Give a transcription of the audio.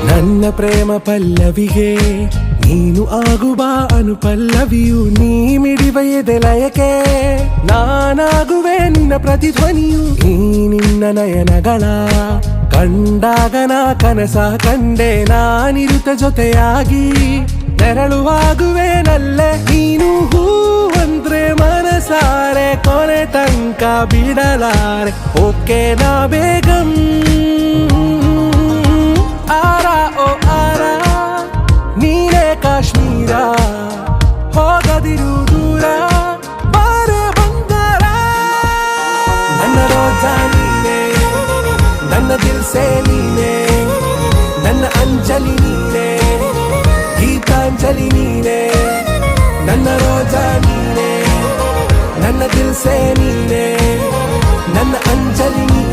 ನನ್ನ ಪ್ರೇಮ ಪಲ್ಲವಿಗೆ ನೀನು ಆಗುವ ಅನುಪಲ್ಲವಿಯು, ನೀ ಮಿಡಿವ ಎದೆಲಯಕ್ಕೆ ನಾನಾಗುವೆ ನಿನ್ನ ಪ್ರತಿಧ್ವನಿಯು. ಈ ನಿನ್ನ ನಯನಗಳ ಕಂಡಾಗ ನಾ ಕನಸ ಕಂಡೆ, ನಾನಿರುತ್ತ ಜೊತೆಯಾಗಿ ನೆರಳುವಾಗುವೆ ನಲ್ಲೆ. ನೀನು ಹೂವಂದ್ರೆ ಮನಸಾರೆ ಕೊನೆ ತನಕ ಬಿಡಲಾರೆ, ಓಕೆ ನಾ ಬೇಗಂ. ಆರ ಓ ಆರ ನೀನೇ ಕಾಶ್ಮೀರ, ಹೋಗದಿರು ದೂರ ಬಾರೆ ಬಂಗಾರ. ನನ್ನ ರೋಜಾ ನೀನೆ, ನನ್ನ ದಿಲ್ಸೆ ನೀನೆ, ನನ್ನ ಅಂಜಲಿ ನೀನೆ, ಗೀತಾಂಜಲಿ ನೀನೆ. ನನ್ನ ರೋಜಾ ನೀನೆ, ನನ್ನ ದಿಲ್ಸೆ ನೀನೆ, ನನ್ನ ಅಂಜಲಿ ನೀನೆ.